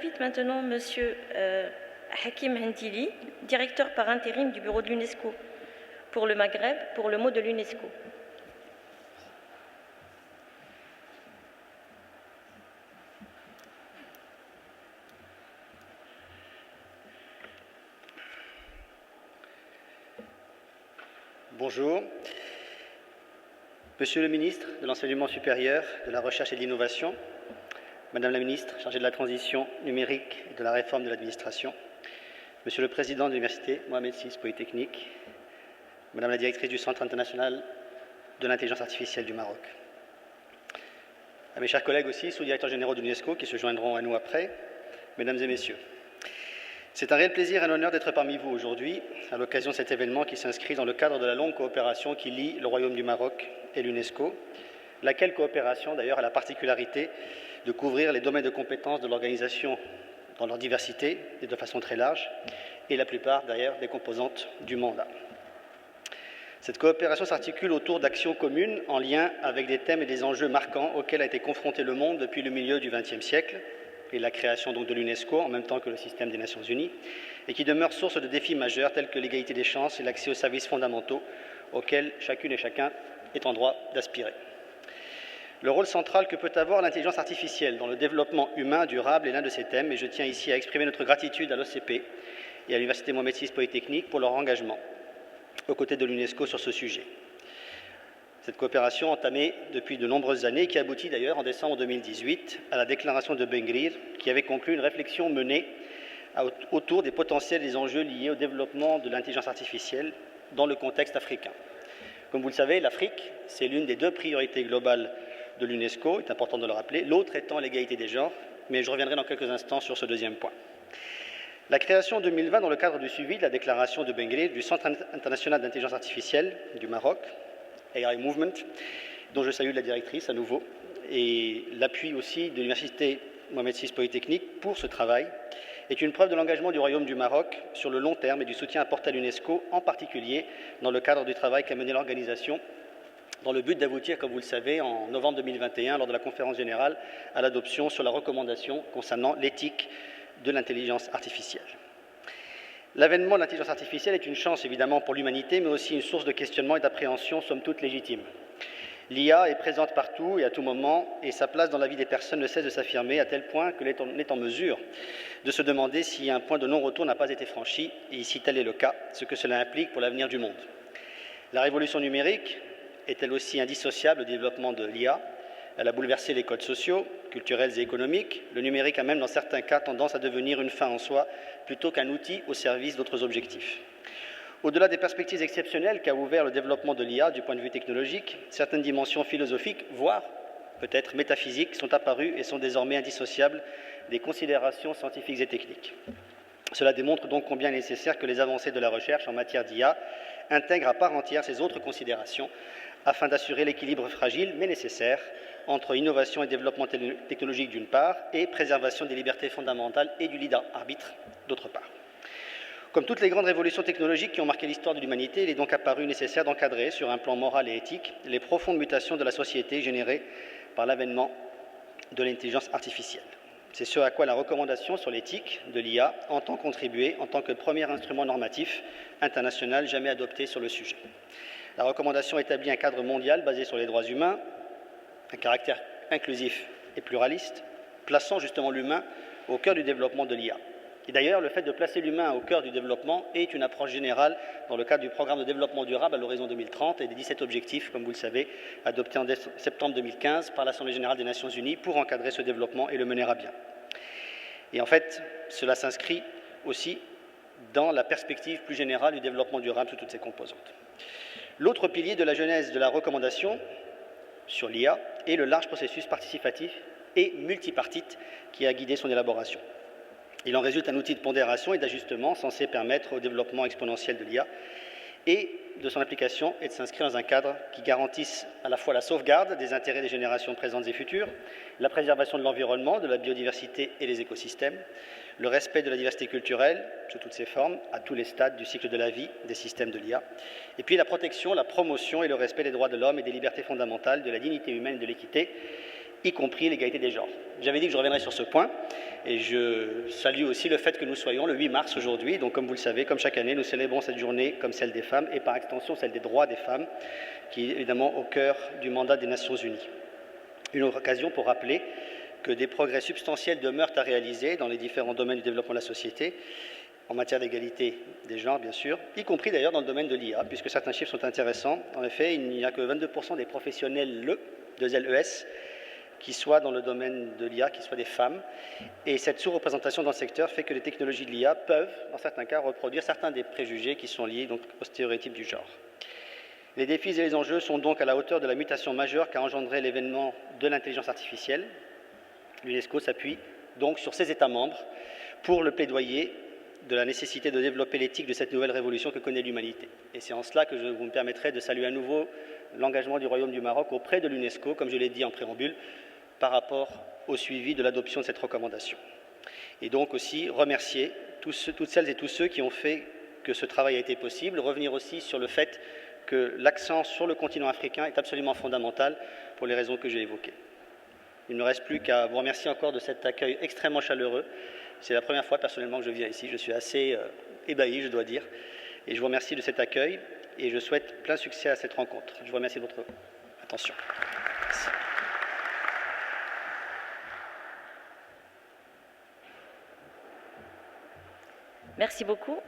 J'invite maintenant M. Hakim Hendili, directeur par intérim du bureau de l'UNESCO pour le Maghreb, pour le mot de l'UNESCO. Bonjour. Monsieur le ministre de l'Enseignement supérieur, de la Recherche et de l'Innovation, Madame la ministre chargée de la transition numérique et de la réforme de l'administration, Monsieur le président de l'Université Mohamed VI Polytechnique, Madame la directrice du Centre international de l'intelligence artificielle du Maroc, à mes chers collègues aussi, sous-directeurs généraux de l'UNESCO qui se joindront à nous après, Mesdames et Messieurs. C'est un réel plaisir et un honneur d'être parmi vous aujourd'hui, à l'occasion de cet événement qui s'inscrit dans le cadre de la longue coopération qui lie le Royaume du Maroc et l'UNESCO, laquelle coopération d'ailleurs a la particularité de couvrir les domaines de compétences de l'organisation dans leur diversité et de façon très large, et la plupart d'ailleurs des composantes du mandat. Cette coopération s'articule autour d'actions communes en lien avec des thèmes et des enjeux marquants auxquels a été confronté le monde depuis le milieu du XXe siècle, et la création donc de l'UNESCO en même temps que le système des Nations Unies, et qui demeure source de défis majeurs tels que l'égalité des chances et l'accès aux services fondamentaux auxquels chacune et chacun est en droit d'aspirer. Le rôle central que peut avoir l'intelligence artificielle dans le développement humain durable est l'un de ces thèmes, et je tiens ici à exprimer notre gratitude à l'OCP et à l'Université Mohamed VI Polytechnique pour leur engagement aux côtés de l'UNESCO sur ce sujet. Cette coopération entamée depuis de nombreuses années, qui aboutit d'ailleurs en décembre 2018 à la déclaration de Ben Grir, qui avait conclu une réflexion menée autour des potentiels et des enjeux liés au développement de l'intelligence artificielle dans le contexte africain. Comme vous le savez, l'Afrique, c'est l'une des deux priorités globales de l'UNESCO, il est important de le rappeler, l'autre étant l'égalité des genres, mais je reviendrai dans quelques instants sur ce deuxième point. La création en 2020, dans le cadre du suivi de la déclaration de Ben Grir du Centre international d'intelligence artificielle du Maroc, AI Movement, dont je salue la directrice à nouveau, et l'appui aussi de l'Université Mohamed VI Polytechnique pour ce travail, est une preuve de l'engagement du Royaume du Maroc sur le long terme et du soutien apporté à l'UNESCO, en particulier dans le cadre du travail qu'a mené l'organisation, dans le but d'aboutir, comme vous le savez, en novembre 2021, lors de la conférence générale, à l'adoption sur la recommandation concernant l'éthique de l'intelligence artificielle. L'avènement de l'intelligence artificielle est une chance évidemment pour l'humanité, mais aussi une source de questionnement et d'appréhension somme toute légitime. L'IA est présente partout et à tout moment, et sa place dans la vie des personnes ne cesse de s'affirmer à tel point que l'on est en mesure de se demander si un point de non-retour n'a pas été franchi, et si tel est le cas, ce que cela implique pour l'avenir du monde. La révolution numérique est elle aussi indissociable du développement de l'IA. Elle a bouleversé les codes sociaux, culturels et économiques. Le numérique a même, dans certains cas, tendance à devenir une fin en soi, plutôt qu'un outil au service d'autres objectifs. Au-delà des perspectives exceptionnelles qu'a ouvert le développement de l'IA du point de vue technologique, certaines dimensions philosophiques, voire peut-être métaphysiques, sont apparues et sont désormais indissociables des considérations scientifiques et techniques. Cela démontre donc combien il est nécessaire que les avancées de la recherche en matière d'IA intègrent à part entière ces autres considérations, afin d'assurer l'équilibre fragile mais nécessaire entre innovation et développement technologique d'une part et préservation des libertés fondamentales et du libre arbitre d'autre part. Comme toutes les grandes révolutions technologiques qui ont marqué l'histoire de l'humanité, il est donc apparu nécessaire d'encadrer, sur un plan moral et éthique, les profondes mutations de la société générées par l'avènement de l'intelligence artificielle. C'est ce à quoi la recommandation sur l'éthique de l'IA entend contribuer en tant que premier instrument normatif international jamais adopté sur le sujet. La recommandation établit un cadre mondial basé sur les droits humains, un caractère inclusif et pluraliste, plaçant justement l'humain au cœur du développement de l'IA. Et d'ailleurs, le fait de placer l'humain au cœur du développement est une approche générale dans le cadre du programme de développement durable à l'horizon 2030 et des 17 objectifs, comme vous le savez, adoptés en septembre 2015 par l'Assemblée générale des Nations Unies pour encadrer ce développement et le mener à bien. Et en fait, cela s'inscrit aussi dans la perspective plus générale du développement durable sous toutes ses composantes. L'autre pilier de la genèse de la recommandation sur l'IA est le large processus participatif et multipartite qui a guidé son élaboration. Il en résulte un outil de pondération et d'ajustement censé permettre au développement exponentiel de l'IA et de son application et de s'inscrire dans un cadre qui garantisse à la fois la sauvegarde des intérêts des générations présentes et futures, la préservation de l'environnement, de la biodiversité et des écosystèmes, le respect de la diversité culturelle sous toutes ses formes, à tous les stades du cycle de la vie des systèmes de l'IA, et puis la protection, la promotion et le respect des droits de l'homme et des libertés fondamentales, de la dignité humaine et de l'équité, y compris l'égalité des genres. J'avais dit que je reviendrais sur ce point, et je salue aussi le fait que nous soyons le 8 mars aujourd'hui. Donc comme vous le savez, comme chaque année, nous célébrons cette journée comme celle des femmes, et par extension celle des droits des femmes, qui est évidemment au cœur du mandat des Nations Unies. Une occasion pour rappeler que des progrès substantiels demeurent à réaliser dans les différents domaines du développement de la société, en matière d'égalité des genres, bien sûr, y compris d'ailleurs dans le domaine de l'IA, puisque certains chiffres sont intéressants. En effet, il n'y a que 22% des professionnels LES qui soient dans le domaine de l'IA, qui soient des femmes. Et cette sous-représentation dans le secteur fait que les technologies de l'IA peuvent, dans certains cas, reproduire certains des préjugés qui sont liés donc, aux stéréotypes du genre. Les défis et les enjeux sont donc à la hauteur de la mutation majeure qu'a engendré l'événement de l'intelligence artificielle. L'UNESCO s'appuie donc sur ses États membres pour le plaidoyer de la nécessité de développer l'éthique de cette nouvelle révolution que connaît l'humanité. Et c'est en cela que je vous me permettrai de saluer à nouveau l'engagement du Royaume du Maroc auprès de l'UNESCO, comme je l'ai dit en préambule, par rapport au suivi de l'adoption de cette recommandation. Et donc aussi remercier toutes celles et tous ceux qui ont fait que ce travail a été possible, revenir aussi sur le fait que l'accent sur le continent africain est absolument fondamental pour les raisons que j'ai évoquées. Il ne me reste plus qu'à vous remercier encore de cet accueil extrêmement chaleureux. C'est la première fois personnellement que je viens ici, je suis assez ébahi, je dois dire. Et je vous remercie de cet accueil et je souhaite plein succès à cette rencontre. Je vous remercie de votre attention. Merci. Merci beaucoup.